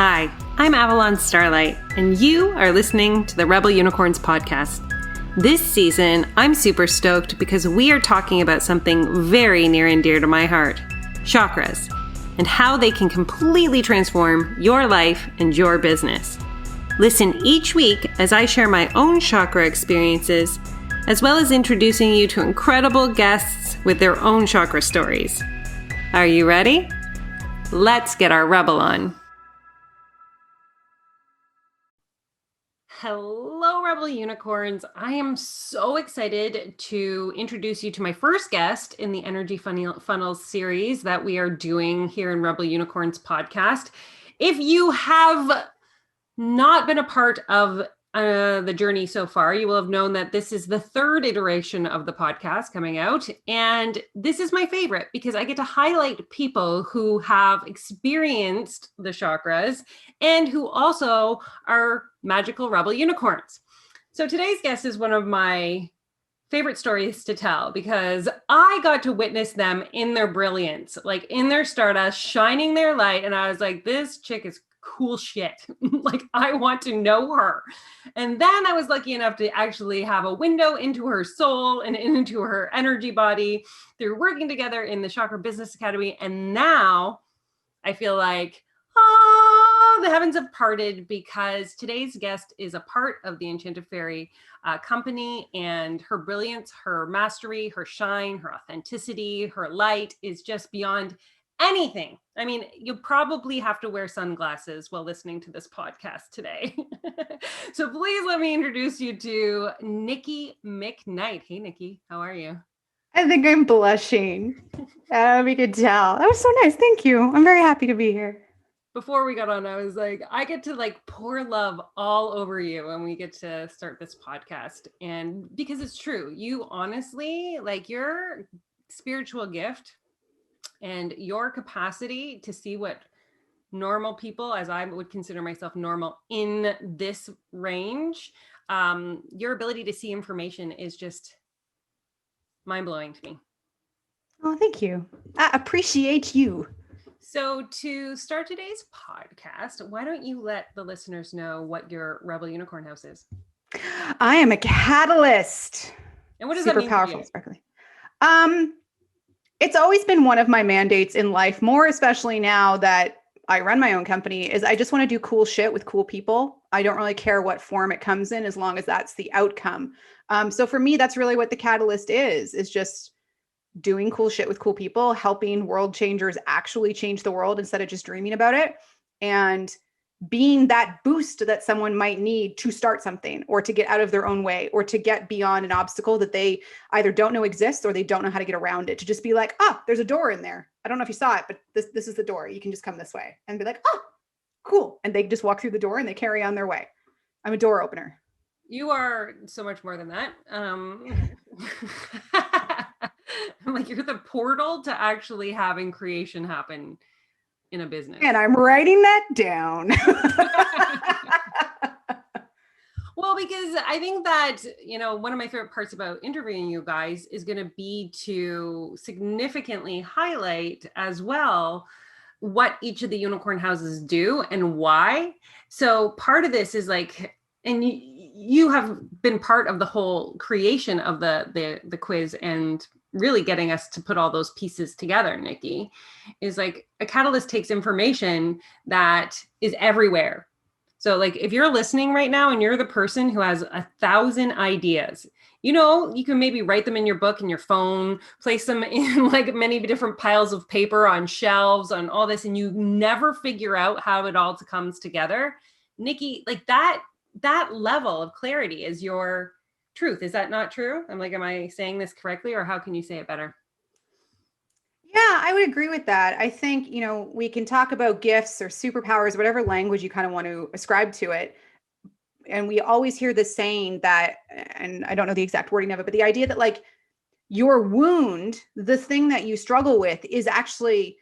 Hi, I'm Avalon Starlight, and you are listening to the Rebel Unicorns podcast. This season, I'm super stoked because we are talking about something very near and dear to my heart, chakras, and how they can completely transform your life and your business. Listen each week as I share my own chakra experiences, as well as introducing you to incredible guests with their own chakra stories. Are you ready? Let's get our rebel on. Hello, Rebel Unicorns. I am so excited to introduce you to my first guest in the Energy Funnels series that we are doing here in Rebel Unicorns podcast. If you have not been a part of the journey so far, you will have known that this is the third iteration of the podcast coming out. And this is my favorite because I get to highlight people who have experienced the chakras and who also are magical rebel unicorns. So today's guest is one of my favorite stories to tell because I got to witness them in their brilliance, like in their stardust, shining their light. And I was like, this chick is cool shit. Like, I want to know her. And then I was lucky enough to actually have a window into her soul and into her energy body through working together in the Chakra Business Academy. And now I feel like, the heavens have parted because today's guest is a part of the Enchanted Fairy company, and her brilliance, her mastery, her shine, her authenticity, her light is just beyond anything. I mean, you probably have to wear sunglasses while listening to this podcast today. So please let me introduce you to Nikki McKnight. Hey, Nikki, how are you? I think I'm blushing. We could tell. That was so nice. Thank you. I'm very happy to be here. Before we got on, I was like, I get to pour love all over you when we get to start this podcast. And because it's true, you honestly, your spiritual gift and your capacity to see what normal people, as I would consider myself normal in this range, your ability to see information is just mind-blowing to me. Oh, thank you. I appreciate you. So to start today's podcast, why don't you let the listeners know what your Rebel Unicorn House is? I am a catalyst. And what does Super that mean powerful, for you? sparkly. It's always been one of my mandates in life, more especially now that I run my own company, is I just want to do cool shit with cool people. I don't really care what form it comes in as long as that's the outcome. So for me, that's really what the catalyst is just doing cool shit with cool people, helping world changers actually change the world instead of just dreaming about it, and being that boost that someone might need to start something or to get out of their own way or to get beyond an obstacle that they either don't know exists or they don't know how to get around it. To just be like, there's a door in there. I don't know if you saw it, but this is the door. You can just come this way, and be like, cool. And they just walk through the door and they carry on their way. I'm a door opener. You are so much more than that. You're the portal to actually having creation happen in a business. And I'm writing that down. Well, because I think that, one of my favorite parts about interviewing you guys is going to be to significantly highlight as well what each of the unicorn houses do and why. So part of this is and you have been part of the whole creation of the quiz and really getting us to put all those pieces together, Nikki, is a catalyst takes information that is everywhere. So if you're listening right now and you're the person who has 1,000 ideas, you can maybe write them in your book, in your phone, place them in many different piles of paper on shelves, on all this, and you never figure out how it all comes together. Nikki, that level of clarity is your truth. Is that not true? am I saying this correctly, or how can you say it better? Yeah, I would agree with that. I think, we can talk about gifts or superpowers, whatever language you kind of want to ascribe to it. And we always hear this saying that, and I don't know the exact wording of it, but the idea that your wound, the thing that you struggle with, is actually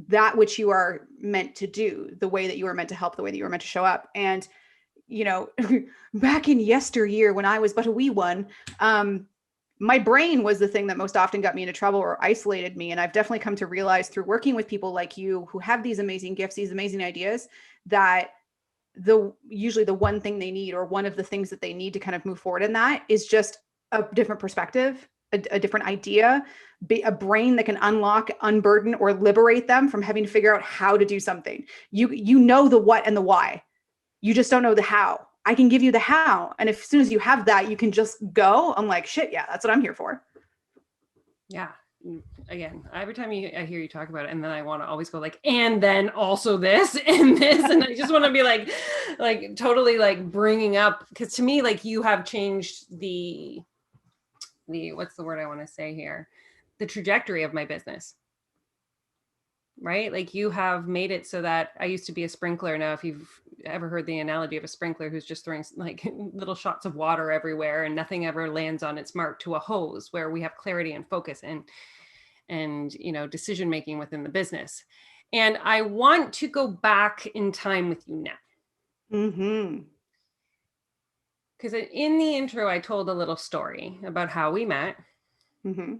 that which you are meant to do, the way that you are meant to help, the way that you are meant to show up. And back in yesteryear when I was but a wee one, my brain was the thing that most often got me into trouble or isolated me. And I've definitely come to realize through working with people like you who have these amazing gifts, these amazing ideas, that usually the one thing they need, or one of the things that they need to kind of move forward in that, is just a different perspective, a different idea, a brain that can unlock, unburden, or liberate them from having to figure out how to do something. You know the what and the why. You just don't know the how. I can give you the how. And if as soon as you have that, you can just go. I'm like, shit, yeah, that's what I'm here for. Yeah. Again, every time I hear you talk about it, and then I want to always go like, and then also this and this. And I just want to be like totally like bringing up, because to me, like you have changed the, what's the word I want to say here? The trajectory of my business. Right? Like you have made it so that I used to be a sprinkler. Now, if you've ever heard the analogy of a sprinkler who's just throwing like little shots of water everywhere and nothing ever lands on its mark, to a hose where we have clarity and focus and decision making within the business. And I want to go back in time with you now. Mm-hmm. Because in the intro, I told a little story about how we met, Mm-hmm.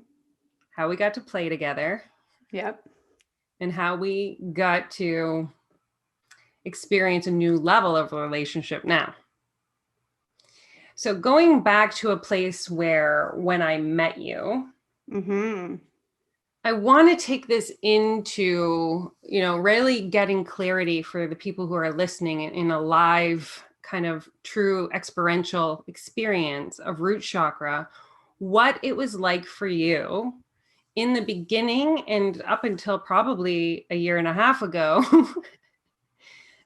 how we got to play together. Yep. And how we got to experience a new level of relationship now. So going back to a place where when I met you, Mm-hmm. I want to take this into, really getting clarity for the people who are listening in a live kind of true experiential experience of root chakra, what it was like for you in the beginning and up until probably a year and a half ago,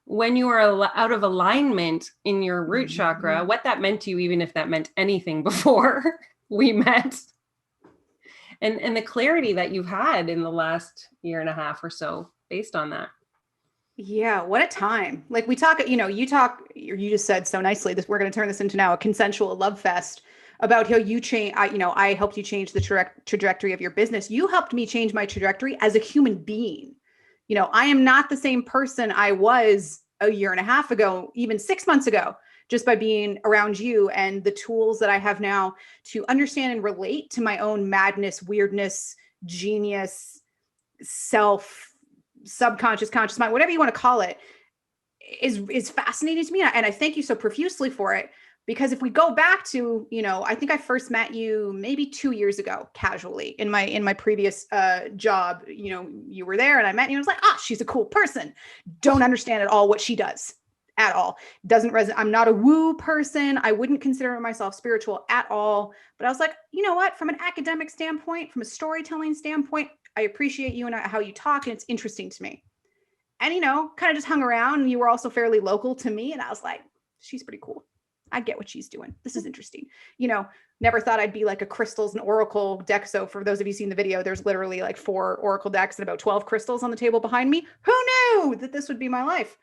when you were out of alignment in your root chakra, what that meant to you, even if that meant anything before we met, and the clarity that you've had in the last year and a half or so based on that. Yeah, what a time. Like you just said so nicely this, we're going to turn this into now a consensual love fest about how you change. I helped you change the trajectory of your business. You helped me change my trajectory as a human being. I am not the same person I was a year and a half ago, even 6 months ago, just by being around you and the tools that I have now to understand and relate to my own madness, weirdness, genius, subconscious, conscious mind, whatever you want to call it, is fascinating to me. And I thank you so profusely for it. Because if we go back to, I think I first met you maybe 2 years ago, casually in my previous job. You were there and I met you and I was like, she's a cool person. Don't understand at all what she does at all. Doesn't resonate. I'm not a woo person. I wouldn't consider myself spiritual at all. But I was like, you know what? From an academic standpoint, from a storytelling standpoint, I appreciate you and how you talk, and it's interesting to me. And, kind of just hung around, and you were also fairly local to me. And I was like, she's pretty cool. I get what she's doing. This is interesting. Never thought I'd be like a crystals and oracle deck. So for those of you seen the video, there's literally like 4 oracle decks and about 12 crystals on the table behind me. Who knew that this would be my life?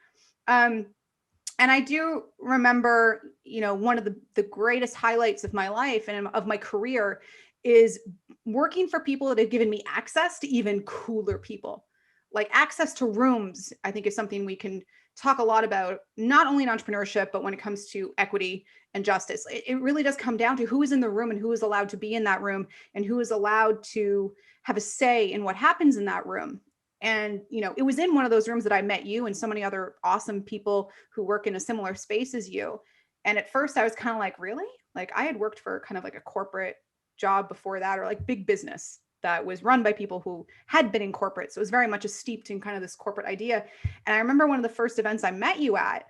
And I do remember, one of the greatest highlights of my life and of my career is working for people that have given me access to even cooler people. Like access to rooms, I think is something we can talk a lot about, not only in entrepreneurship, but when it comes to equity and justice. It really does come down to who is in the room and who is allowed to be in that room and who is allowed to have a say in what happens in that room. And, it was in one of those rooms that I met you and so many other awesome people who work in a similar space as you. And at first I was kind of like, really? Like I had worked for kind of like a corporate job before that, or like big business that was run by people who had been in corporate. So it was very much steeped in kind of this corporate idea. And I remember one of the first events I met you at,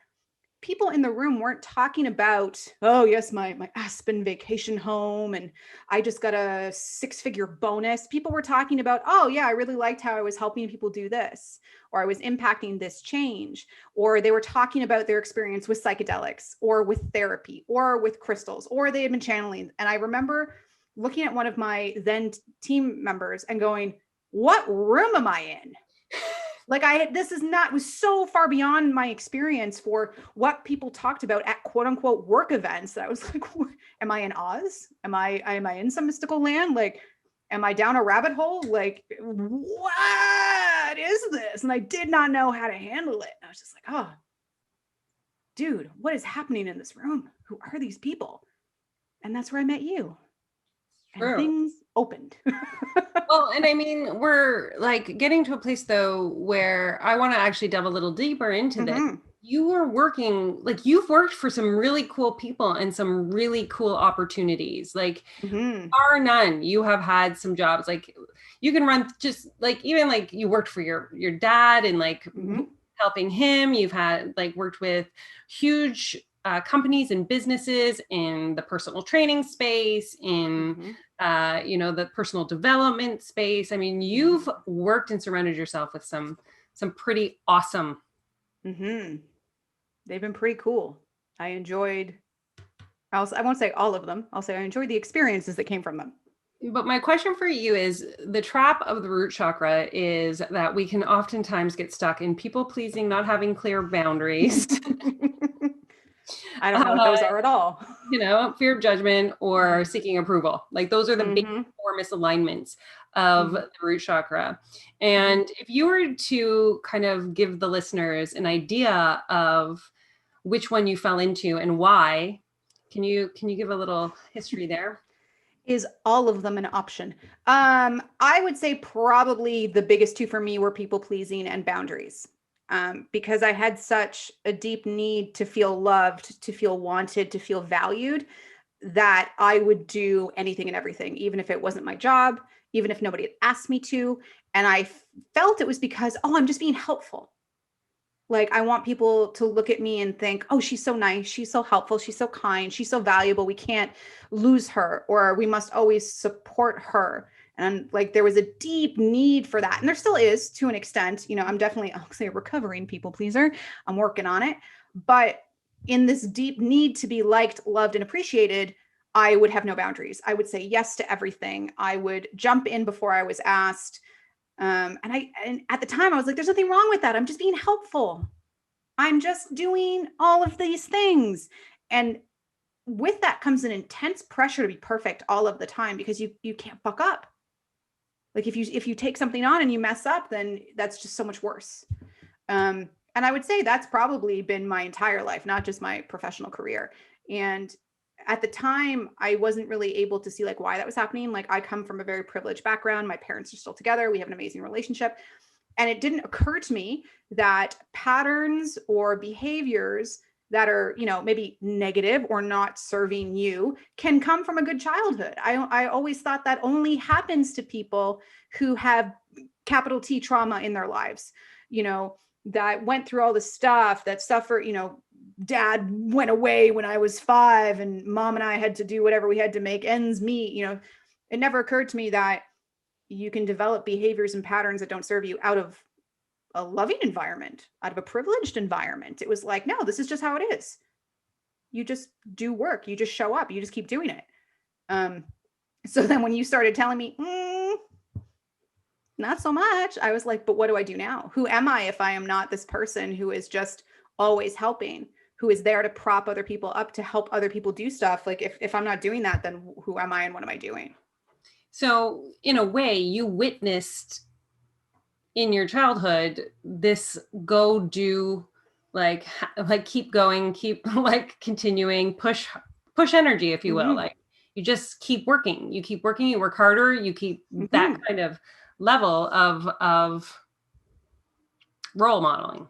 people in the room weren't talking about, oh yes, my Aspen vacation home, and I just got a 6-figure bonus. People were talking about, oh yeah, I really liked how I was helping people do this, or I was impacting this change, or they were talking about their experience with psychedelics or with therapy or with crystals, or they had been channeling. And I remember looking at one of my then team members and going, what room am I in? Like was so far beyond my experience for what people talked about at quote unquote work events that I was like, am I in Oz? Am I in some mystical land? Like, am I down a rabbit hole? Like, what is this? And I did not know how to handle it. And I was just like, oh, dude, what is happening in this room? Who are these people? And that's where I met you. and things opened. Well, and I mean, we're like getting to a place though where I want to actually delve a little deeper into this. You were working, like you've worked for some really cool people and some really cool opportunities. Like bar none, you have had some jobs. Like you can run just like even like you worked for your dad and like helping him. You've had like worked with huge companies and businesses in the personal training space, in the personal development space. I mean, you've worked and surrounded yourself with some pretty awesome. They've been pretty cool. I enjoyed, I won't say all of them. I'll say I enjoyed the experiences that came from them. But my question for you is, the trap of the root chakra is that we can oftentimes get stuck in people pleasing, not having clear boundaries. I don't know what those are at all. Fear of judgment or seeking approval. Like those are the big four misalignments of the root chakra. And if you were to kind of give the listeners an idea of which one you fell into and why, can you give a little history there? Is all of them an option? I would say probably the biggest two for me were people pleasing and boundaries. Because I had such a deep need to feel loved, to feel wanted, to feel valued, that I would do anything and everything, even if it wasn't my job, even if nobody had asked me to. And I felt it was because, I'm just being helpful. Like, I want people to look at me and think, oh, she's so nice. She's so helpful. She's so kind. She's so valuable. We can't lose her, or we must always support her. And like, there was a deep need for that. And there still is to an extent. I'm definitely, I'll say, a recovering people pleaser. I'm working on it. But in this deep need to be liked, loved, and appreciated, I would have no boundaries. I would say yes to everything. I would jump in before I was asked. And at the time I was like, there's nothing wrong with that. I'm just being helpful. I'm just doing all of these things. And with that comes an intense pressure to be perfect all of the time, because you can't fuck up. Like if you take something on and you mess up, then that's just so much worse. And I would say that's probably been my entire life, not just my professional career. And at the time, I wasn't really able to see like why that was happening. Like, I come from a very privileged background. My parents are still together. We have an amazing relationship. And it didn't occur to me that patterns or behaviors that are, maybe negative or not serving you can come from a good childhood. I always thought that only happens to people who have capital T trauma in their lives, that went through all the stuff, that suffer, dad went away when I was 5 and mom and I had to do whatever we had to make ends meet. It never occurred to me that you can develop behaviors and patterns that don't serve you out of a loving environment, out of a privileged environment. It was like, no, this is just how it is. You just do work. You just show up. You just keep doing it. So then when you started telling me, not so much, I was like, but what do I do now? Who am I if I am not this person who is just always helping, who is there to prop other people up, to help other people do stuff? Like, if I'm not doing that, then who am I and what am I doing? So in a way, you witnessed in your childhood this go do, like keep going, keep like continuing, push energy, if you will. Like, you just keep working, you work harder, you keep that kind of level of role modeling.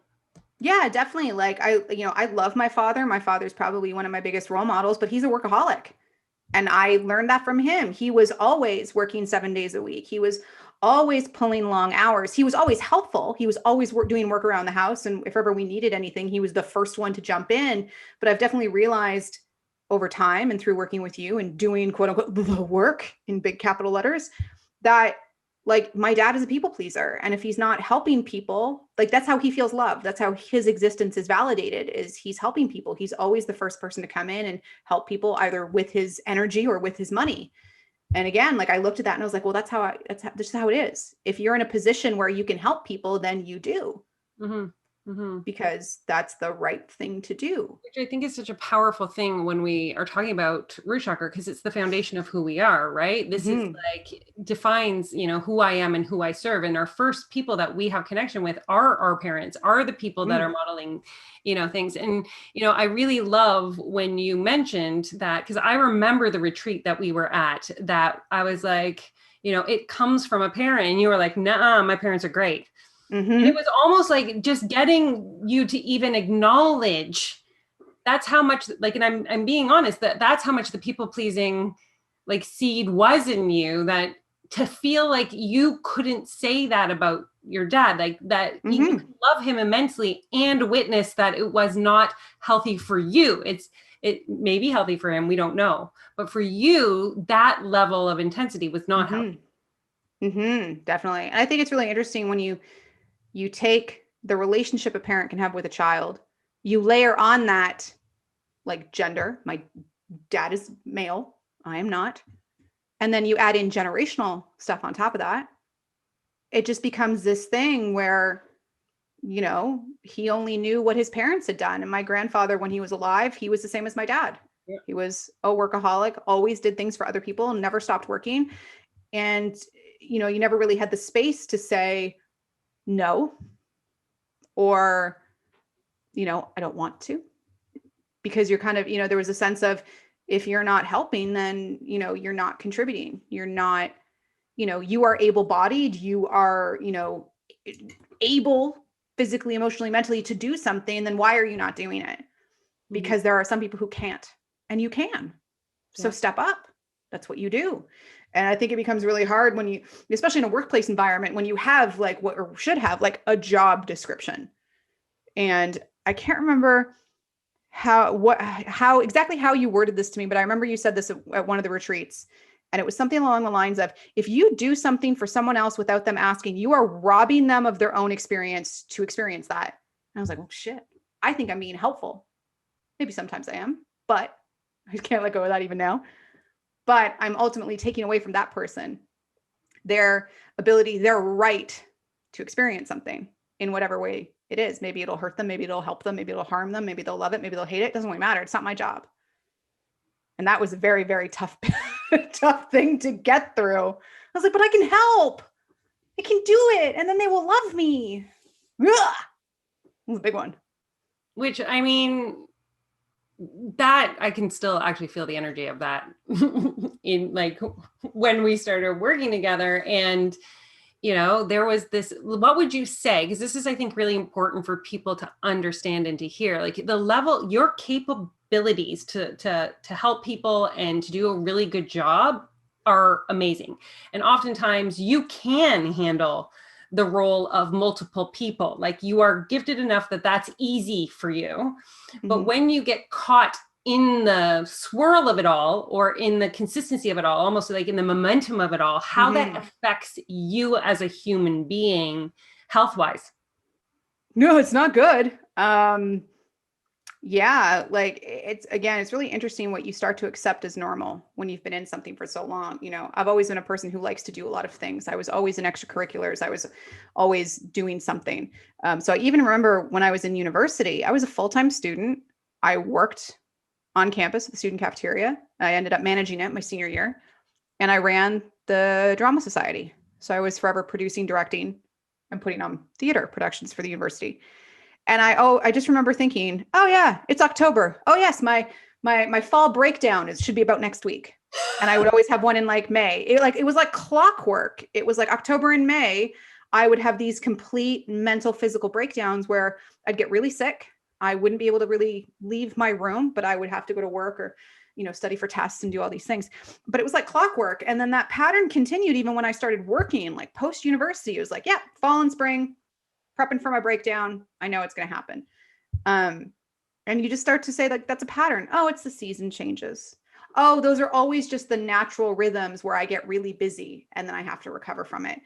Yeah, definitely. Like, I love my father. My father's probably one of my biggest role models, but he's a workaholic. And I learned that from him. He was always working 7 days a week. He was always pulling long hours. He was always helpful. He was always doing work around the house. And if ever we needed anything, he was the first one to jump in. But I've definitely realized over time and through working with you and doing quote unquote the work in big capital letters, that like, my dad is a people pleaser. And if he's not helping people, like, that's how he feels loved. That's how his existence is validated, is he's helping people. He's always the first person to come in and help people, either with his energy or with his money. And again, like, I looked at that and I was like, well, that's just how it is. If you're in a position where you can help people, then you do. because that's the right thing to do. Which I think is such a powerful thing when we are talking about root chakra, because it's the foundation of who we are, right? This is like defines, you know, who I am and who I serve. And our first people that we have connection with are our parents, are the people that are modeling, you know, things. And, you know, I really love when you mentioned that, because I remember the retreat that we were at, that I was like, you know, it comes from a parent, and you were like, nah, my parents are great. And it was almost like just getting you to even acknowledge that's how much, like, and I'm being honest, that's how much the people pleasing like seed was in you, that to feel like you couldn't say that about your dad, like that you could love him immensely and witness that it was not healthy for you. It may be healthy for him, we don't know, but for you, that level of intensity was not healthy. Definitely. And I think it's really interesting when you take the relationship a parent can have with a child, you layer on that like gender. My dad is male, I am not. And then you add in generational stuff on top of that. It just becomes this thing where, you know, he only knew what his parents had done. And my grandfather, when he was alive, he was the same as my dad. Yeah. He was a workaholic, always did things for other people and never stopped working. And, you know, you never really had the space to say no, or, you know, I don't want to, because you're kind of, you know, there was a sense of, if you're not helping, then, you know, you're not contributing. You're not, you know, you are able-bodied, you are, you know, able physically, emotionally, mentally to do something, then why are you not doing it? Because there are some people who can't, and you can. So step up. That's what you do. And I think it becomes really hard when you, especially in a workplace environment, when you have like what, or should have like a job description. And I can't remember how exactly how you worded this to me, but I remember you said this at one of the retreats, and it was something along the lines of, if you do something for someone else without them asking, you are robbing them of their own experience to experience that. And I was like, oh shit, I think I'm being helpful. Maybe sometimes I am, but I can't let go of that even now. But I'm ultimately taking away from that person their ability, their right to experience something in whatever way it is. Maybe it'll hurt them, maybe it'll help them, maybe it'll harm them, maybe they'll love it, maybe they'll hate it. It doesn't really matter. It's not my job. And that was a very, very tough, tough thing to get through. I was like, but I can help. I can do it. And then they will love me. Ugh! It was a big one. Which, I mean, that I can still actually feel the energy of that in like when we started working together. And, you know, there was this, what would you say? Because this is, I think, really important for people to understand and to hear, like the level, your capabilities to help people and to do a really good job are amazing. And oftentimes you can handle the role of multiple people. Like you are gifted enough that that's easy for you. But when you get caught in the swirl of it all, or in the consistency of it all, almost like in the momentum of it all, how that affects you as a human being, health-wise. No, it's not good. Yeah, like it's really interesting what you start to accept as normal when you've been in something for so long. You know, I've always been a person who likes to do a lot of things. I was always in extracurriculars. I was always doing something. So I even remember when I was in university, I was a full-time student. I worked on campus at the student cafeteria. I ended up managing it my senior year, and I ran the drama society. So I was forever producing, directing, and putting on theater productions for the university. And I just remember thinking, oh yeah, it's October. Oh yes, my fall breakdown should be about next week. And I would always have one in like May. It was like clockwork. It was like October and May, I would have these complete mental, physical breakdowns where I'd get really sick. I wouldn't be able to really leave my room, but I would have to go to work or, you know, study for tests and do all these things. But it was like clockwork. And then that pattern continued even when I started working, like post-university. It was like, yeah, fall and spring, prepping for my breakdown. I know it's going to happen. And you just start to say like, that's a pattern. Oh, it's the season changes. Oh, those are always just the natural rhythms where I get really busy and then I have to recover from it.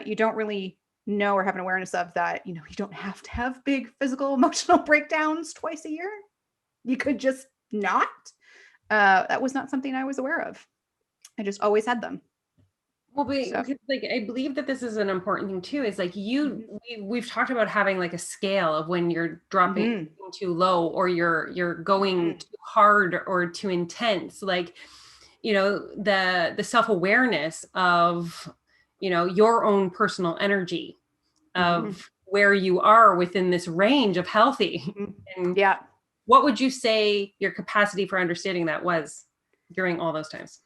You don't really know or have an awareness of that. You know, you don't have to have big physical, emotional breakdowns twice a year. You could just not. That was not something I was aware of. I just always had them. Well, So, because like I believe that this is an important thing too. Is like mhm, we've talked about having like a scale of when you're dropping mhm, too low or you're going mhm, too hard or too intense. Like, the self-awareness of, your own personal energy, mhm, of where you are within this range of healthy. mhm. And Yeah. what would you say your capacity for understanding that was during all those times?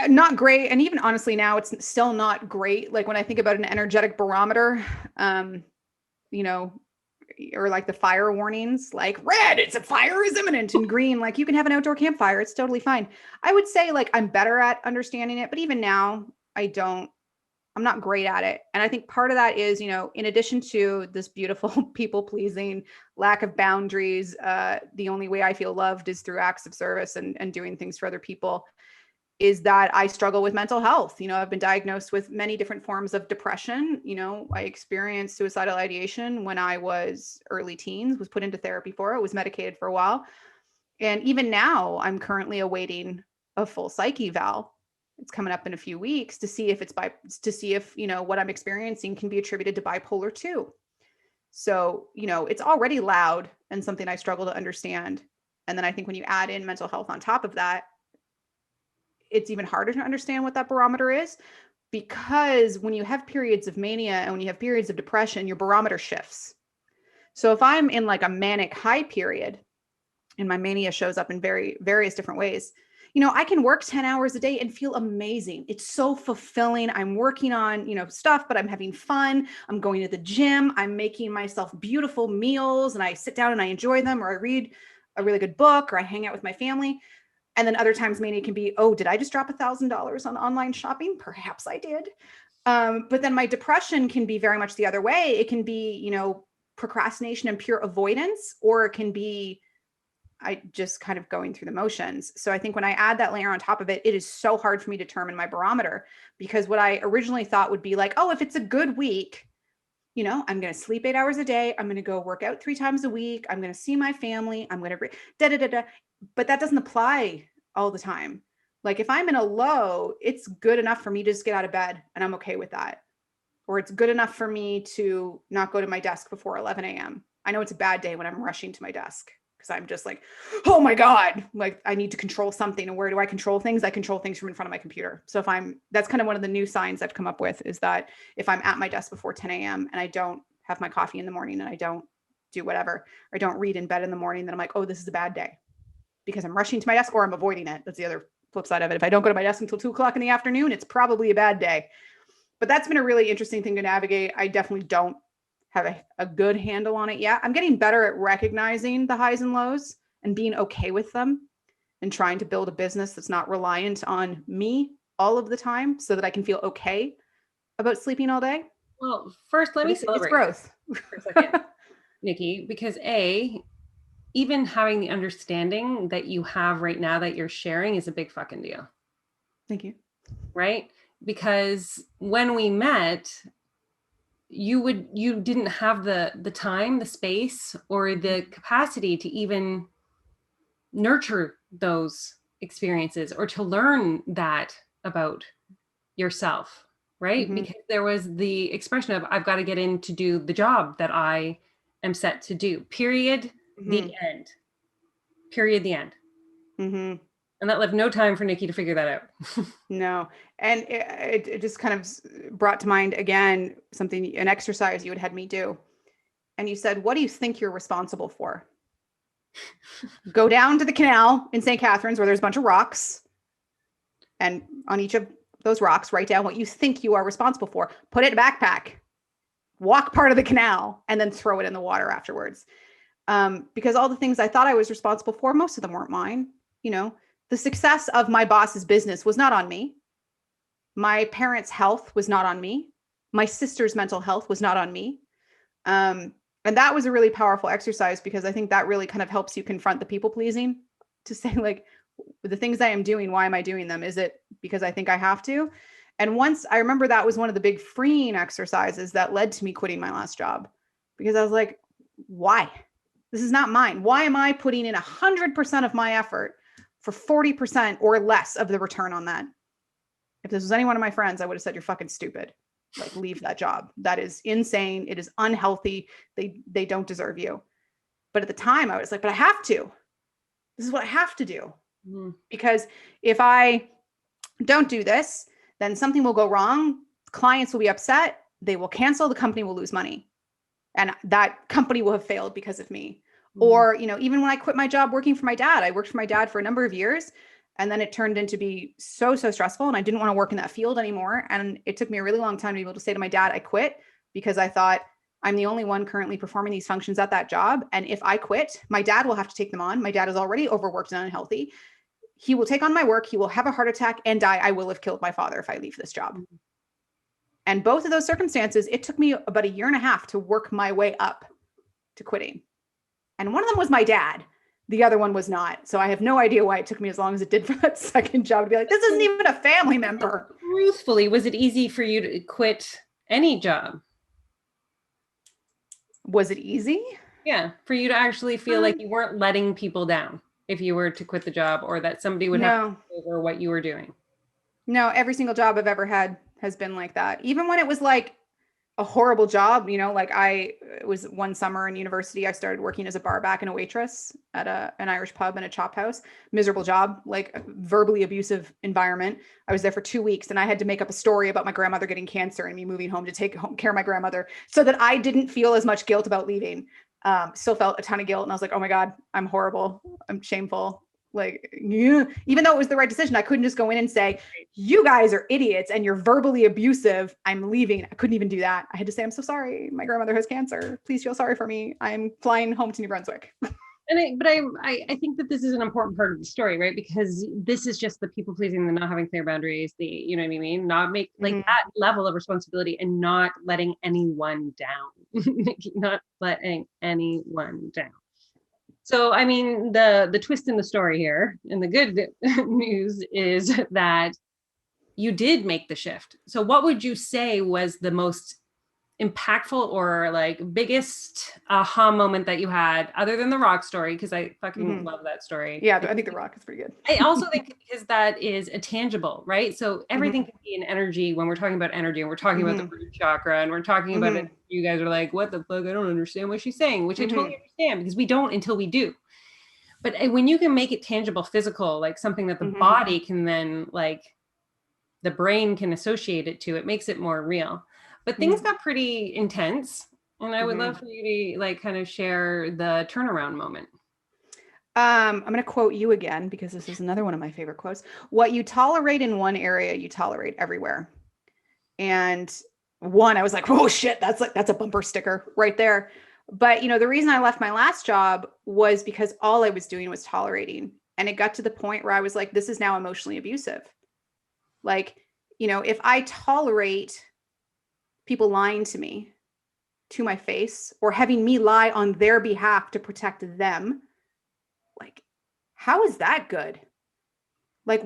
Not great. And even honestly, now it's still not great. Like when I think about an energetic barometer, um, you know, or like the fire warnings, like red, it's a fire is imminent, and green, like you can have an outdoor campfire. It's totally fine. I would say like I'm better at understanding it, but even now, I'm not great at it. And I think part of that is, in addition to this beautiful people pleasing, lack of boundaries, the only way I feel loved is through acts of service and doing things for other people, is that I struggle with mental health. I've been diagnosed with many different forms of depression. I experienced suicidal ideation when I was early teens, was put into therapy for it, was medicated for a while. And even now, I'm currently awaiting a full psych eval. It's coming up in a few weeks to see if what I'm experiencing can be attributed to bipolar 2. So, it's already loud and something I struggle to understand. And then I think when you add in mental health on top of that, it's even harder to understand what that barometer is, because when you have periods of mania and when you have periods of depression, your barometer shifts. So if I'm in like a manic high period and my mania shows up in various different ways, I can work 10 hours a day and feel amazing. It's so fulfilling. I'm working on, stuff, but I'm having fun. I'm going to the gym. I'm making myself beautiful meals and I sit down and I enjoy them, or I read a really good book, or I hang out with my family. And then other times mania can be, oh, did I just drop $1,000 on online shopping? Perhaps I did. But then my depression can be very much the other way. It can be, procrastination and pure avoidance, or it can be I just kind of going through the motions. So I think when I add that layer on top of it, it is so hard for me to determine my barometer, because what I originally thought would be like, oh, if it's a good week, I'm going to sleep 8 hours a day. I'm going to go work out 3 times a week. I'm going to see my family. I'm going to da da da da. But that doesn't apply all the time. Like if I'm in a low, it's good enough for me to just get out of bed and I'm okay with that. Or it's good enough for me to not go to my desk before 11 a.m. I know it's a bad day when I'm rushing to my desk because I'm just like, oh my God, like I need to control something. And where do I control things? I control things from in front of my computer. So that's kind of one of the new signs I've come up with, is that if I'm at my desk before 10 a.m. and I don't have my coffee in the morning and I don't do whatever, or I don't read in bed in the morning, then I'm like, oh, this is a bad day because I'm rushing to my desk or I'm avoiding it. That's the other flip side of it. If I don't go to my desk until 2 o'clock in the afternoon, it's probably a bad day. But that's been a really interesting thing to navigate. I definitely don't have a good handle on it yet. I'm getting better at recognizing the highs and lows and being okay with them, and trying to build a business that's not reliant on me all of the time, so that I can feel okay about sleeping all day. Well, first, let But me it's celebrate growth. for a second, Nikki, because even having the understanding that you have right now that you're sharing is a big fucking deal, Thank you. right? Because when we met, you didn't have the time, the space, or the capacity to even nurture those experiences or to learn that about yourself, right? Mm-hmm. Because there was the expression of, I've got to get in to do the job that I am set to do. Period. The Mm-hmm. end. Period. The end. Mm-hmm. And that left no time for Nikki to figure that out. No. And it just kind of brought to mind again an exercise you had me do. And you said, what do you think you're responsible for? Go down to the canal in St. Catharines where there's a bunch of rocks. And on each of those rocks, write down what you think you are responsible for. Put it in a backpack, walk part of the canal, and then throw it in the water afterwards. Because all the things I thought I was responsible for, most of them weren't mine. The success of my boss's business was not on me. My parents' health was not on me. My sister's mental health was not on me. And that was a really powerful exercise, because I think that really kind of helps you confront the people pleasing, to say like, the things I am doing, why am I doing them? Is it because I think I have to? And once I remember, that was one of the big freeing exercises that led to me quitting my last job, because I was like, why? This is not mine. Why am I putting in 100% of my effort for 40% or less of the return on that? If this was any one of my friends, I would have said, you're fucking stupid. Like, leave that job. That is insane. It is unhealthy. They don't deserve you. But at the time I was like, but I have to. This is what I have to do. Mm-hmm. Because if I don't do this, then something will go wrong. Clients will be upset. They will cancel. The company will lose money. And that company will have failed because of me. Mm-hmm. Or, even when I quit my job working for my dad, I worked for my dad for a number of years. And then it turned into be so stressful. And I didn't want to work in that field anymore. And it took me a really long time to be able to say to my dad, I quit, because I thought, I'm the only one currently performing these functions at that job. And if I quit, my dad will have to take them on. My dad is already overworked and unhealthy. He will take on my work. He will have a heart attack and die. I will have killed my father if I leave this job. Mm-hmm. And both of those circumstances, it took me about 1.5 years to work my way up to quitting. And one of them was my dad. The other one was not. So I have no idea why it took me as long as it did for that second job to be like, this isn't even a family member. Truthfully, was it easy for you to quit any job? Was it easy? Yeah. For you to actually feel like you weren't letting people down if you were to quit the job, or that somebody would have to take over what you were doing? No, every single job I've ever had has been like that. Even when it was like a horrible job, like it was one summer in university, I started working as a bar back and a waitress at an Irish pub and a chop house. Miserable job, like a verbally abusive environment. I was there for 2 weeks and I had to make up a story about my grandmother getting cancer and me moving home to take care of my grandmother so that I didn't feel as much guilt about leaving. Still felt a ton of guilt. And I was like, oh my God, I'm horrible. I'm shameful. Like, yeah. Even though it was the right decision, I couldn't just go in and say, you guys are idiots and you're verbally abusive. I'm leaving. I couldn't even do that. I had to say, I'm so sorry. My grandmother has cancer. Please feel sorry for me. I'm flying home to New Brunswick. But I think that this is an important part of the story, right? Because this is just the people pleasing, the not having clear boundaries, you know what I mean? Not make like that level of responsibility and not letting anyone down, not letting anyone down. So, I mean, the twist in the story here, and the good news is that you did make the shift. So what would you say was the most impactful or like biggest aha moment that you had, other than the rock story? Because I fucking love that story. Yeah, I think the rock is pretty good. I also think because that is a tangible, right? So everything can be an energy when we're talking about energy, and we're talking about the root chakra, and we're talking about it. You guys are like, what the fuck? I don't understand what she's saying, which I totally understand, because we don't until we do. But when you can make it tangible, physical, like something that the body can then, like the brain can associate it to, it makes it more real. But things got pretty intense. And I would love for you to like kind of share the turnaround moment. I'm going to quote you again, because this is another one of my favorite quotes. What you tolerate in one area, you tolerate everywhere. And I was like, oh shit, that's a bumper sticker right there. But, the reason I left my last job was because all I was doing was tolerating. And it got to the point where I was like, this is now emotionally abusive. Like, if I tolerate people lying to me to my face, or having me lie on their behalf to protect them, like, how is that good? Like,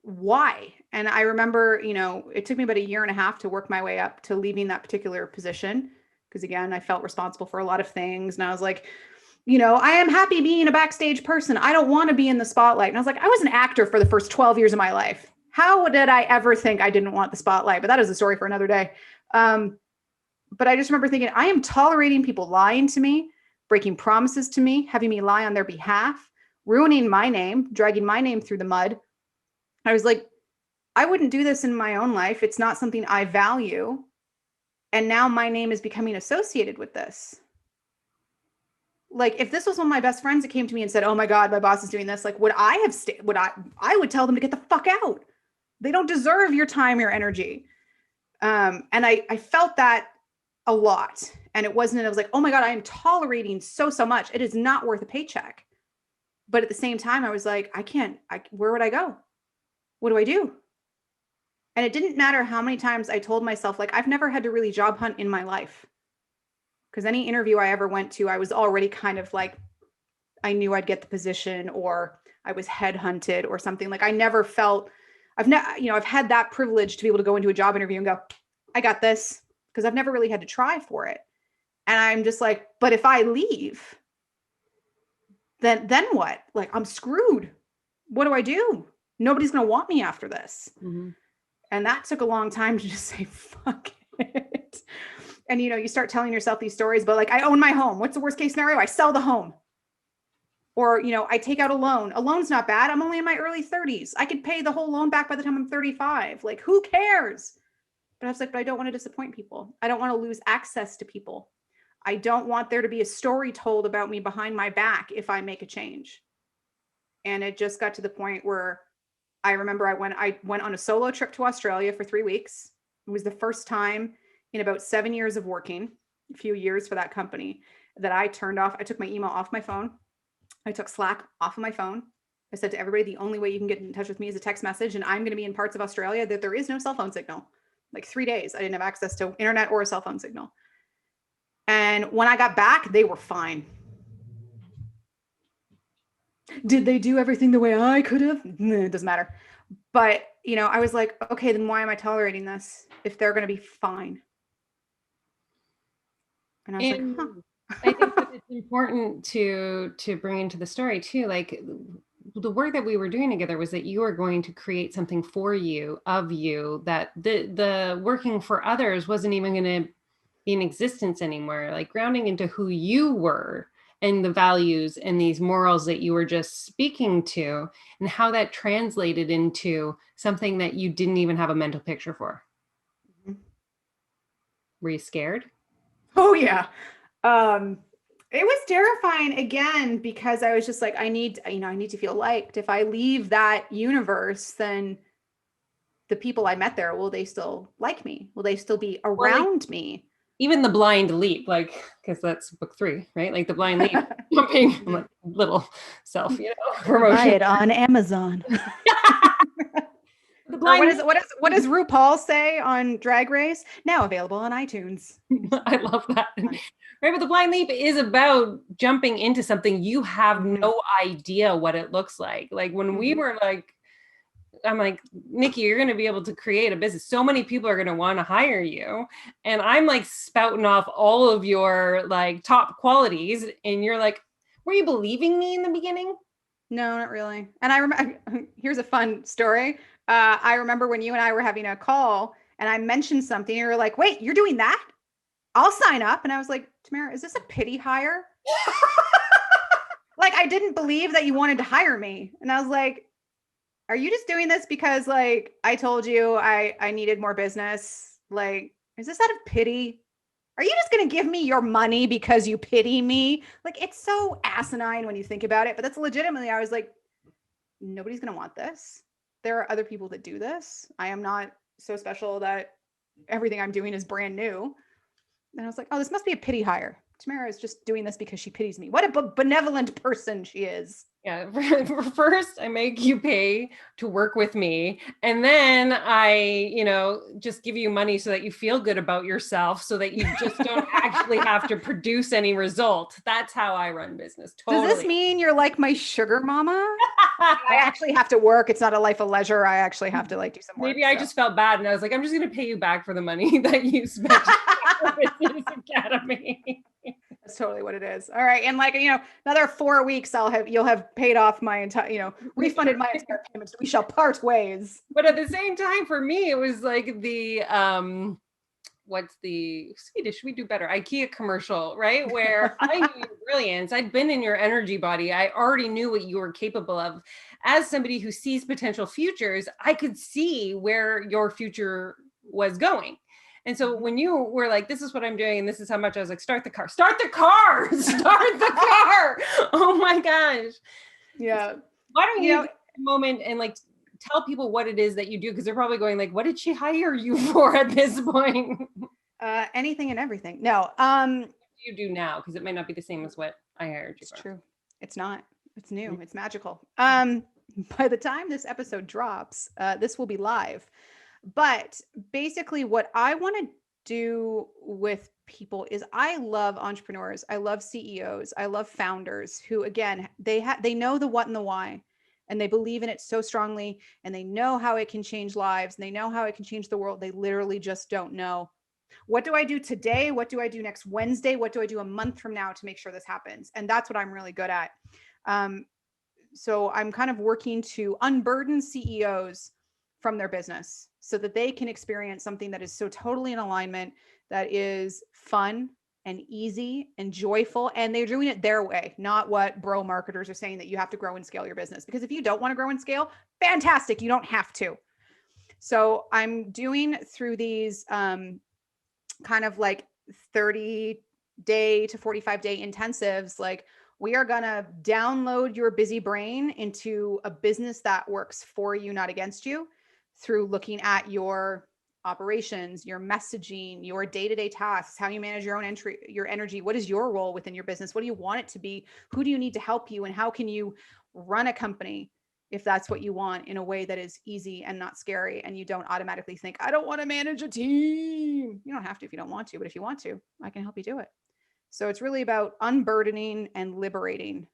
why? And I remember, it took me about 1.5 years to work my way up to leaving that particular position. Because again, I felt responsible for a lot of things. And I was like, I am happy being a backstage person. I don't want to be in the spotlight. And I was like, I was an actor for the first 12 years of my life. How did I ever think I didn't want the spotlight? But that is a story for another day. But I just remember thinking, I am tolerating people lying to me, breaking promises to me, having me lie on their behalf, ruining my name, dragging my name through the mud. I was like, I wouldn't do this in my own life. It's not something I value. And now my name is becoming associated with this. Like, if this was one of my best friends that came to me and said, oh my God, my boss is doing this, like, would I have I would tell them to get the fuck out. They don't deserve your time, your energy. And I felt that a lot. And it wasn't, I was like, oh my God, I am tolerating so much. It is not worth a paycheck. But at the same time, I was like, where would I go? What do I do? And it didn't matter how many times I told myself, like, I've never had to really job hunt in my life. Because any interview I ever went to, I was already kind of like, I knew I'd get the position, or I was headhunted or something. Like, I never felt, I've had that privilege to be able to go into a job interview and go, I got this, because I've never really had to try for it. And I'm just like, but if I leave, then what? Like, I'm screwed. What do I do? Nobody's going to want me after this. And that took a long time to just say, fuck it. And, you start telling yourself these stories, but like, I own my home. What's the worst case scenario? I sell the home. Or, I take out a loan. A loan's not bad. I'm only in my early 30s. I could pay the whole loan back by the time I'm 35. Like, who cares? But I was like, but I don't want to disappoint people. I don't want to lose access to people. I don't want there to be a story told about me behind my back if I make a change. And it just got to the point where I remember I went on a solo trip to Australia for 3 weeks. It was the first time in about 7 years of working, a few years for that company, that I took my email off my phone. I took Slack off of my phone. I said to everybody, the only way you can get in touch with me is a text message. And I'm going to be in parts of Australia that there is no cell phone signal. Like 3 days, I didn't have access to internet or a cell phone signal. And when I got back, they were fine. Did they do everything the way I could have? It doesn't matter. But, I was like, okay, then why am I tolerating this if they're going to be fine? And I was like, huh. I think that it's important to bring into the story too. Like the work that we were doing together was that you were going to create something for you, of you, that the working for others wasn't even going to be in existence anymore. Like grounding into who you were and the values and these morals that you were just speaking to, and how that translated into something that you didn't even have a mental picture for. Mm-hmm. Were you scared? Oh yeah. It was terrifying again, because I was just like, I need to feel liked. If I leave that universe, then the people I met there, will they still like me? Will they still be around me? Even the blind leap, like, because that's book 3, right? Like the blind leap, jumping, like, little self, promotion. Buy it on Amazon. The blind what does RuPaul say on Drag Race? Now available on iTunes. I love that. Right, but the blind leap is about jumping into something you have no idea what it looks like. Like when we were like, I'm like, Nikki, you're going to be able to create a business. So many people are going to want to hire you. And I'm like spouting off all of your like top qualities. And you're like, were you believing me in the beginning? No, not really. And I remember, here's a fun story. I remember when you and I were having a call and I mentioned something, and you were like, wait, you're doing that? I'll sign up. And I was like, Tamara, is this a pity hire? Like, I didn't believe that you wanted to hire me. And I was like, are you just doing this because like I told you I needed more business? Like, is this out of pity? Are you just going to give me your money because you pity me? Like, it's so asinine when you think about it, but that's legitimately, I was like, nobody's going to want this. There are other people that do this. I am not so special that everything I'm doing is brand new. And I was like, oh, this must be a pity hire. Tamara is just doing this because she pities me. What a benevolent person she is. Yeah. First, I make you pay to work with me. And then I, just give you money so that you feel good about yourself, so that you just don't actually have to produce any result. That's how I run business. Totally. Does this mean you're like my sugar mama? I actually have to work. It's not a life of leisure. I actually have to like do some work. Maybe I just felt bad. And I was like, I'm just going to pay you back for the money that you spent at Business Academy. That's totally what it is. All right. And like, another 4 weeks, you'll have paid off my entire, refunded my entire payments. We shall part ways. But at the same time, for me, it was like the, what's the Swedish? We do better. IKEA commercial, right? Where I knew your brilliance. I'd been in your energy body. I already knew what you were capable of. As somebody who sees potential futures, I could see where your future was going. And so when you were like, this is what I'm doing, and this is how much, I was like, start the car, start the car, start the car. Oh my gosh. Yeah. Why don't you take a moment and like tell people what it is that you do? Because they're probably going like, what did she hire you for at this point? Anything and everything. No. What do you do now? Because it might not be the same as what I hired you for. It's true. It's not. It's new. It's magical. By the time this episode drops, this will be live. But basically what I want to do with people is I love entrepreneurs. I love CEOs. I love founders who, again, they know the what and the why, and they believe in it so strongly, and they know how it can change lives, and they know how it can change the world. They literally just don't know. What do I do today? What do I do next Wednesday? What do I do a month from now to make sure this happens? And that's what I'm really good at. So I'm kind of working to unburden CEOs from their business so that they can experience something that is so totally in alignment, that is fun and easy and joyful. And they're doing it their way, not what bro marketers are saying that you have to grow and scale your business. Because if you don't want to grow and scale, fantastic. You don't have to. So I'm doing through these kind of like 30-day to 45-day intensives, like we are going to download your busy brain into a business that works for you, not against you, through looking at your operations, your messaging, your day-to-day tasks, how you manage your own your energy. What is your role within your business? What do you want it to be? Who do you need to help you? And how can you run a company, if that's what you want, in a way that is easy and not scary, and you don't automatically think, I don't want to manage a team. You don't have to if you don't want to, but if you want to, I can help you do it. So it's really about unburdening and liberating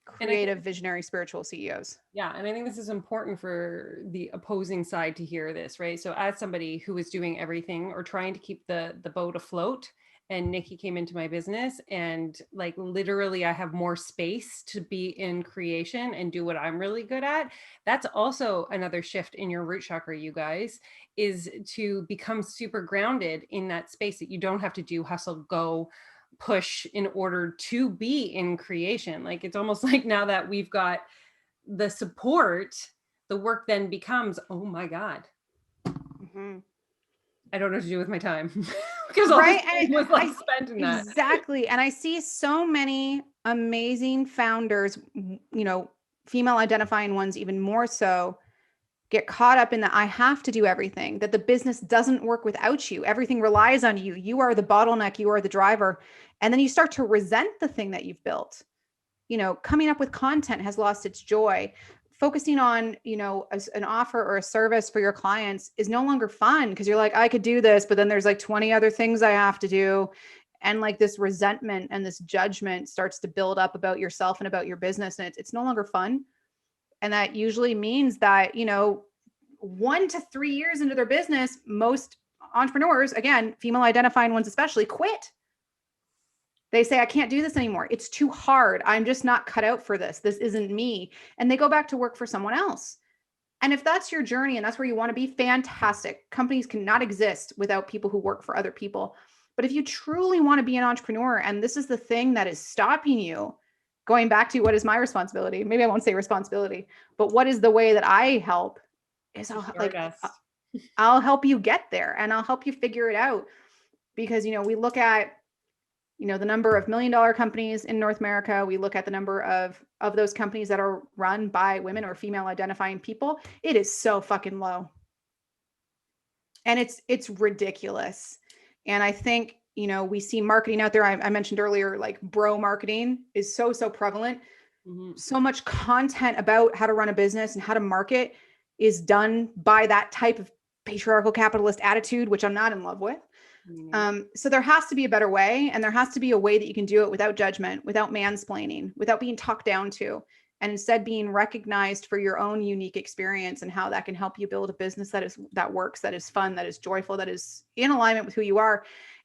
creative, visionary, spiritual CEOs. Yeah. And I think this is important for the opposing side to hear this, right? So as somebody who is doing everything or trying to keep the boat afloat, and Nikki came into my business, and like literally I have more space to be in creation and do what I'm really good at. That's also another shift in your root chakra, you guys, is to become super grounded in that space, that you don't have to do hustle, go, push in order to be in creation. Like it's almost like now that we've got the support, the work then becomes, oh my God, I don't know what to do with my time. Because all this time was like spent in that. Exactly. And I see so many amazing founders, female identifying ones even more so, get caught up in that I have to do everything, that the business doesn't work without you. Everything relies on you. You are the bottleneck. You are the driver. And then you start to resent the thing that you've built. Coming up with content has lost its joy. Focusing on, an offer or a service for your clients is no longer fun, because you're like, I could do this, but then there's like 20 other things I have to do. And like this resentment and this judgment starts to build up about yourself and about your business. And it's no longer fun. And that usually means that, 1 to 3 years into their business, most entrepreneurs, again, female identifying ones especially, quit. They say, I can't do this anymore. It's too hard. I'm just not cut out for this. This isn't me. And they go back to work for someone else. And if that's your journey and that's where you want to be, fantastic. Companies cannot exist without people who work for other people. But if you truly want to be an entrepreneur, and this is the thing that is stopping you, going back to what is my responsibility? Maybe I won't say responsibility, but what is the way that I help is I'll help you get there, and I'll help you figure it out. Because, we look at, the number of $1 million companies in North America. We look at the number of those companies that are run by women or female identifying people. It is so fucking low. And it's ridiculous. And I think, we see marketing out there. I mentioned earlier, like bro marketing is so prevalent. Mm-hmm. So much content about how to run a business and how to market is done by that type of patriarchal capitalist attitude, which I'm not in love with. Mm-hmm. So there has to be a better way, and there has to be a way that you can do it without judgment, without mansplaining, without being talked down to, and instead being recognized for your own unique experience and how that can help you build a business that works, that is fun, that is joyful, that is in alignment with who you are.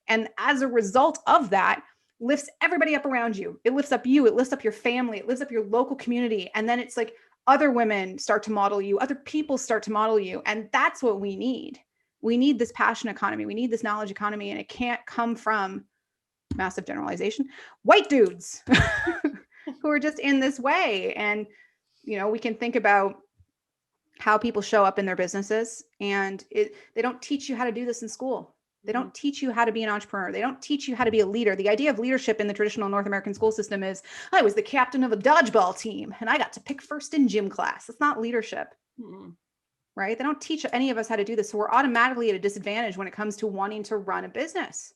And as a result of that, lifts everybody up around you. It lifts up you, it lifts up your family, it lifts up your local community. And then it's like other women start to model you, other people start to model you. And that's what we need. We need this passion economy. We need this knowledge economy. And it can't come from, massive generalization, white dudes who are just in this way. And, we can think about how people show up in their businesses, and they don't teach you how to do this in school. They don't teach you how to be an entrepreneur. They don't teach you how to be a leader. The idea of leadership in the traditional North American school system is, I was the captain of a dodgeball team and I got to pick first in gym class. It's not leadership. Mm-hmm. Right? They don't teach any of us how to do this. So we're automatically at a disadvantage when it comes to wanting to run a business.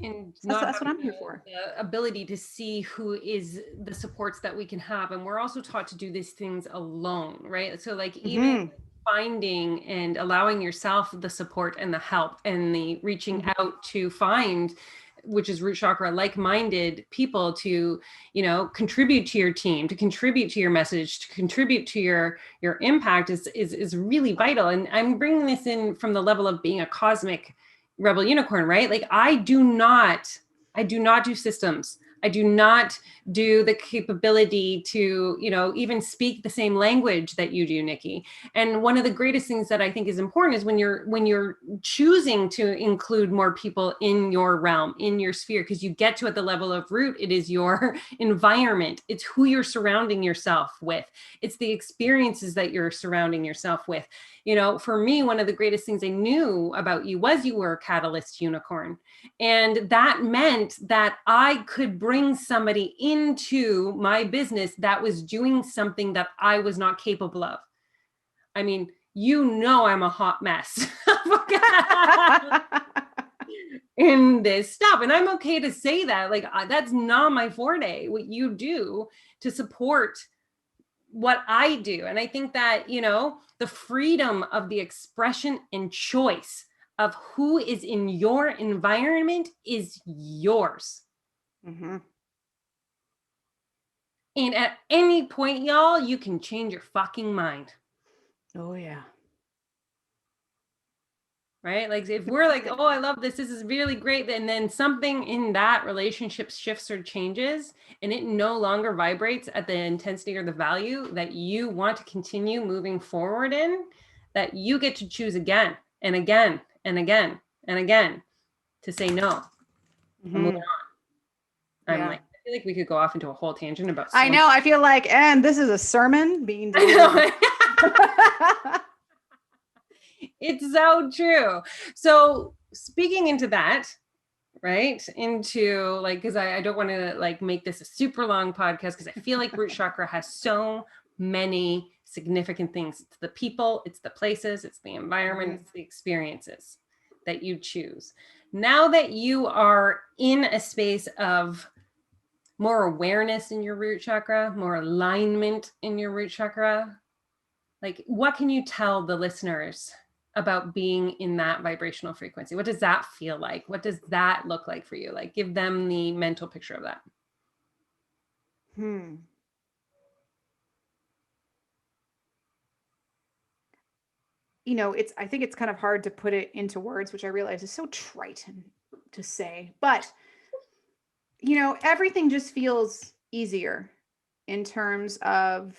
And that's what I'm here for. The ability to see who is the supports that we can have. And we're also taught to do these things alone, right? So like even finding and allowing yourself the support and the help and the reaching out to find, which is root chakra, like-minded people to, contribute to your team, to contribute to your message, to contribute to your impact is really vital. And I'm bringing this in from the level of being a cosmic rebel unicorn, right? Like I do not do systems. I do not do the capability to, even speak the same language that you do, Nikki. And one of the greatest things that I think is important is when you're choosing to include more people in your realm, in your sphere, because you get to at the level of root, it is your environment. It's who you're surrounding yourself with. It's the experiences that you're surrounding yourself with. For me, one of the greatest things I knew about you was you were a catalyst unicorn. And that meant that I could bring somebody into my business that was doing something that I was not capable of. I mean, I'm a hot mess in this stuff. And I'm okay to say that. Like, that's not my forte, what you do to support what I do. And I think that, the freedom of the expression and choice of who is in your environment is yours. Mm-hmm. And at any point, y'all, you can change your fucking mind. Oh, yeah. Right? Like if we're like, oh, I love this. This is really great. And then something in that relationship shifts or changes and it no longer vibrates at the intensity or the value that you want to continue moving forward in, that you get to choose again and again and again and again to say no. Mm-hmm. I'm moving on. Yeah. I feel like we could go off into a whole tangent about I know. I feel like, and this is a sermon being delivered. It's so true. So speaking into that, right? Into like, because I don't want to like make this a super long podcast because I feel like Root Chakra has so many significant things. It's the people, it's the places, it's the environment, it's the experiences that you choose. Now that you are in a space of more awareness in your root chakra, more alignment in your root chakra, like what can you tell the listeners about being in that vibrational frequency? What does that feel like? What does that look like for you? Like give them the mental picture of that. I think it's kind of hard to put it into words, which I realize is so trite to say, but everything just feels easier in terms of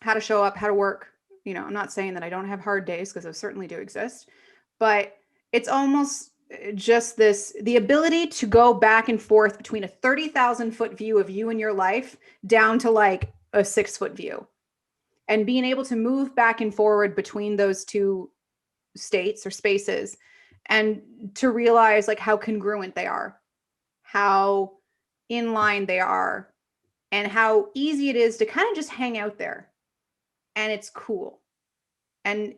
how to show up, how to work. I'm not saying that I don't have hard days because those certainly do exist, but it's almost just the ability to go back and forth between a 30,000 foot view of you and your life down to like a 6 foot view, and being able to move back and forward between those two states or spaces, and to realize like how congruent they are, how in line they are, and how easy it is to kind of just hang out there. And it's cool. And,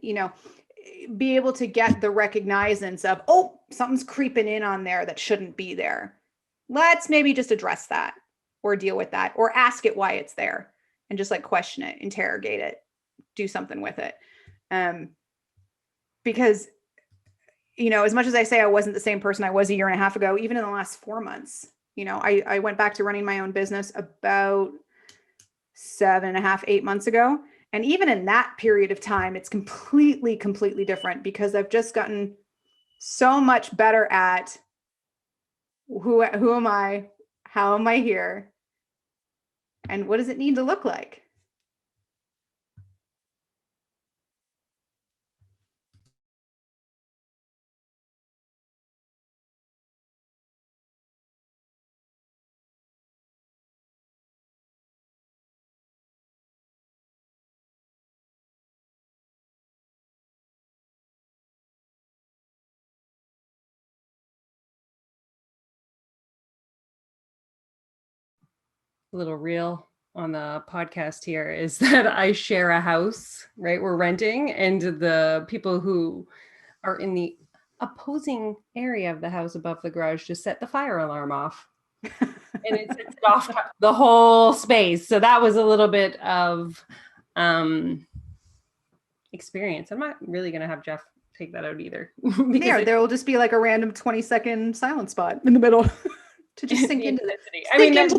be able to get the recognizance of, oh, something's creeping in on there that shouldn't be there. Let's maybe just address that or deal with that or ask it why it's there and just like question it, interrogate it, do something with it. Because, as much as I say I wasn't the same person I was a year and a half ago, even in the last 4 months, I went back to running my own business about 7.5, 8 months ago. And even in that period of time, it's completely different because I've just gotten so much better at who am I? How am I here? And what does it need to look like? Little reel on the podcast here is that I share a house, right? We're renting, and the people who are in the opposing area of the house above the garage just set the fire alarm off. And it sets it off the whole space. So that was a little bit of experience. I'm not really going to have Jeff take that out either. There will just be like a random 20-second silent spot in the middle to just sink into the brilliance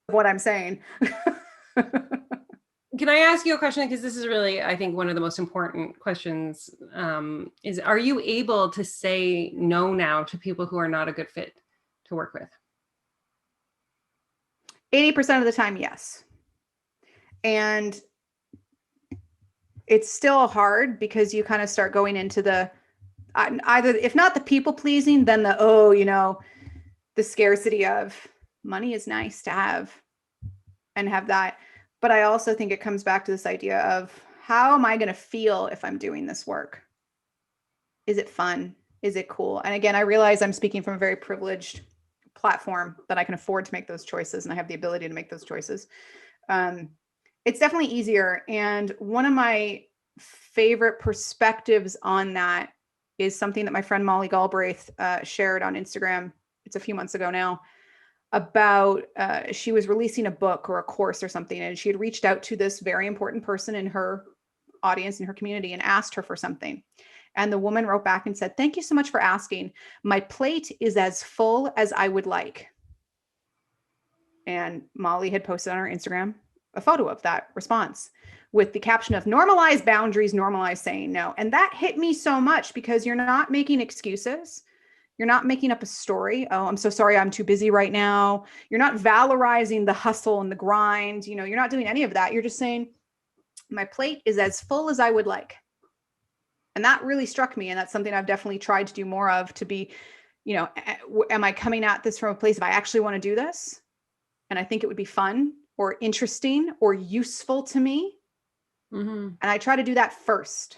of what I'm saying. Can I ask you a question? Because this is really, I think, one of the most important questions is, are you able to say no now to people who are not a good fit to work with? 80% of the time, yes. And it's still hard because you kind of start going into the either, if not the people pleasing, then the scarcity of money is nice to have and have that. But I also think it comes back to this idea of, how am I going to feel if I'm doing this work? Is it fun? Is it cool? And again, I realize I'm speaking from a very privileged platform that I can afford to make those choices, and I have the ability to make those choices. It's definitely easier. And one of my favorite perspectives on that is something that my friend Molly Galbraith shared on Instagram. It's a few months ago now, about she was releasing a book or a course or something, and she had reached out to this very important person in her audience, in her community, and asked her for something. And the woman wrote back and said, "Thank you so much for asking. My plate is as full as I would like." And Molly had posted on her Instagram a photo of that response with the caption of, "Normalize boundaries, normalize saying no." And that hit me so much, because you're not making excuses. You're not making up a story. "Oh, I'm so sorry, I'm too busy right now." You're not valorizing the hustle and the grind. You're not doing any of that. You're just saying, my plate is as full as I would like. And that really struck me. And that's something I've definitely tried to do more of, to be, am I coming at this from a place of, I actually want to do this, and I think it would be fun or interesting or useful to me. Mm-hmm. And I try to do that first,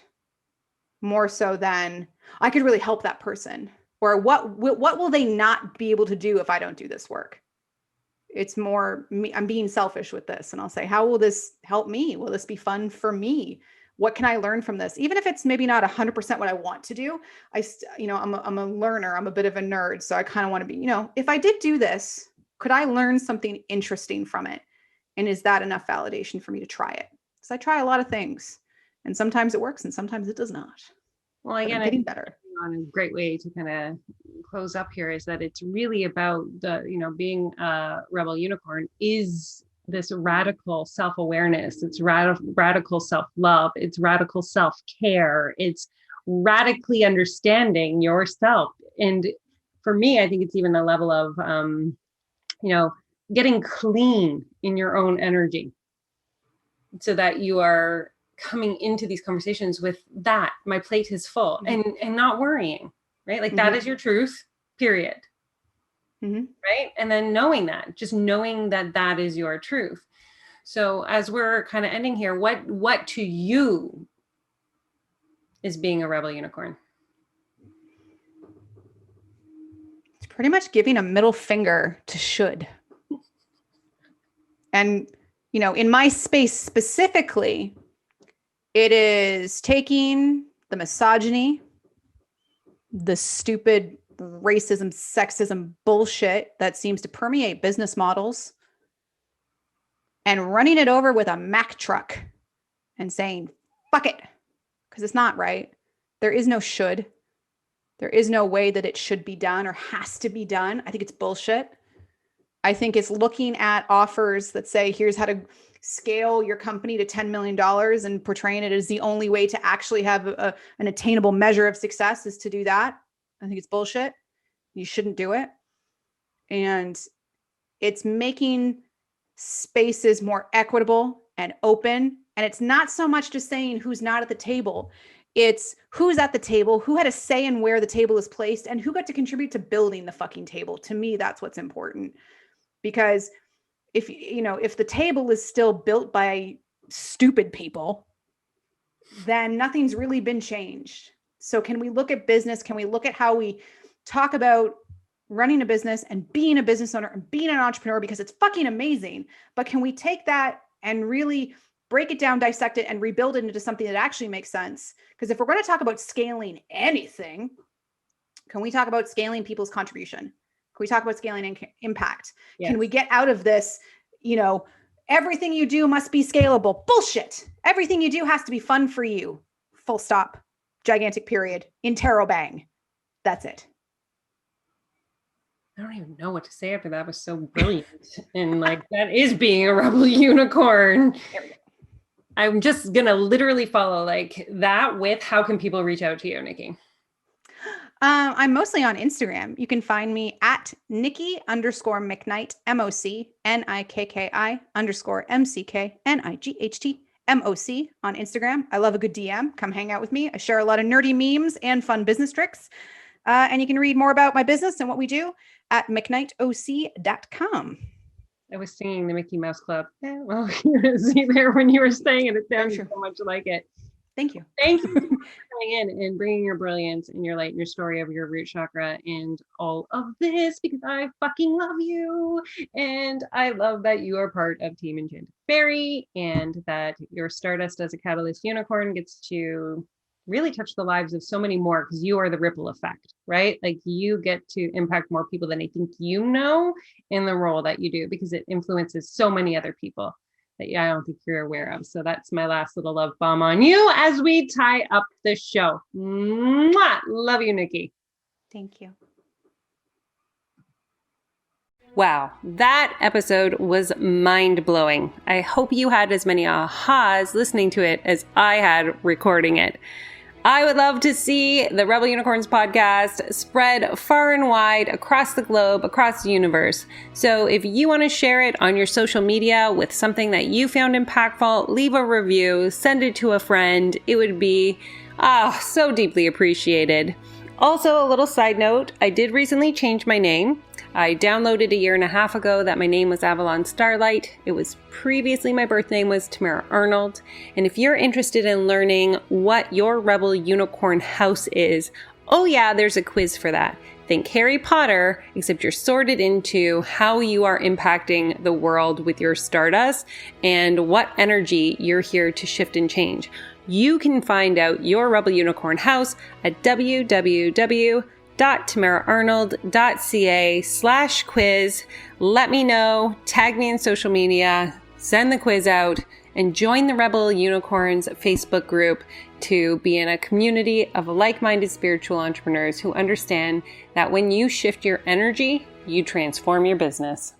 more so than I could really help that person, or what will they not be able to do if I don't do this work? It's more me. I'm being selfish with this, and I'll say, how will this help me? Will this be fun for me? What can I learn from this? Even if it's maybe not 100% what I want to do, I'm a learner. I'm a bit of a nerd. So I kind of want to be, if I did do this, could I learn something interesting from it? And is that enough validation for me to try it? Because I try a lot of things, and sometimes it works and sometimes it does not. Well, again, I'm getting better. On a great way to kind of close up here is that it's really about being a rebel unicorn is this radical self-awareness. It's radical self-love. It's radical self-care. It's radically understanding yourself. And for me, I think it's even a level of, getting clean in your own energy, so that you are coming into these conversations with that, my plate is full, and not worrying, right? Like that is your truth, period. Right. And then knowing that that is your truth. So as we're kind of ending here, what to you is being a rebel unicorn? It's pretty much giving a middle finger to should. And, in my space specifically, it is taking the misogyny, the stupid racism, sexism bullshit that seems to permeate business models, and running it over with a Mack truck and saying, fuck it, because it's not right. There is no should. There is no way that it should be done or has to be done. I think it's bullshit. I think it's looking at offers that say, here's how to scale your company to $10 million, and portraying it as the only way to actually have an attainable measure of success is to do that. I think it's bullshit. You shouldn't do it. And it's making spaces more equitable and open. And it's not so much just saying who's not at the table. It's who's at the table, who had a say in where the table is placed, and who got to contribute to building the fucking table. To me, that's what's important. Because if the table is still built by stupid people, then nothing's really been changed. So can we look at business? Can we look at how we talk about running a business and being a business owner and being an entrepreneur, because it's fucking amazing. But can we take that and really break it down, dissect it, and rebuild it into something that actually makes sense? Because if we're going to talk about scaling anything, can we talk about scaling people's contribution? Can we talk about scaling impact? Yes. Can we get out of this, everything you do must be scalable? Bullshit. Everything you do has to be fun for you. Full stop. Gigantic period. Interrobang. That's it. I don't even know what to say after that. It was so brilliant. And that is being a rebel unicorn. I'm just going to literally follow that with, how can people reach out to you, Nikki? I'm mostly on Instagram. You can find me at Nikki_McKnight, MOCNIKKI_MCKNIGHT MOC on Instagram. I love a good DM. Come hang out with me. I share a lot of nerdy memes and fun business tricks. And you can read more about my business and what we do at McKnightoc.com. I was singing the Mickey Mouse Club. Yeah, well, you see there when you were saying it, it sounded so much like it. Thank you. Thank you for coming in and bringing your brilliance and your light and your story of your root chakra and all of this, because I fucking love you. And I love that you are part of Team Enchanted Fairy and that your Stardust as a Catalyst Unicorn gets to really touch the lives of so many more, because you are the ripple effect, right? Like you get to impact more people than I think you know in the role that you do, because it influences so many other people that I don't think you're aware of. So that's my last little love bomb on you as we tie up the show. Mwah! Love you, Nikki. Thank you. Wow, that episode was mind-blowing. I hope you had as many ahas listening to it as I had recording it. I would love to see the Rebel Unicorns podcast spread far and wide across the globe, across the universe. So if you want to share it on your social media with something that you found impactful, leave a review, send it to a friend. It would be so deeply appreciated. Also, a little side note, I did recently change my name. I downloaded 1.5 years ago that my name was Avalon Starlight. It was previously my birth name was Tamara Arnold. And if you're interested in learning what your Rebel Unicorn house is, oh yeah, there's a quiz for that. Think Harry Potter, except you're sorted into how you are impacting the world with your Stardust and what energy you're here to shift and change. You can find out your Rebel Unicorn house at www.tamaraarnold.ca/quiz. Let me know, tag me in social media, send the quiz out, and join the Rebel Unicorns Facebook group to be in a community of like-minded spiritual entrepreneurs who understand that when you shift your energy, you transform your business.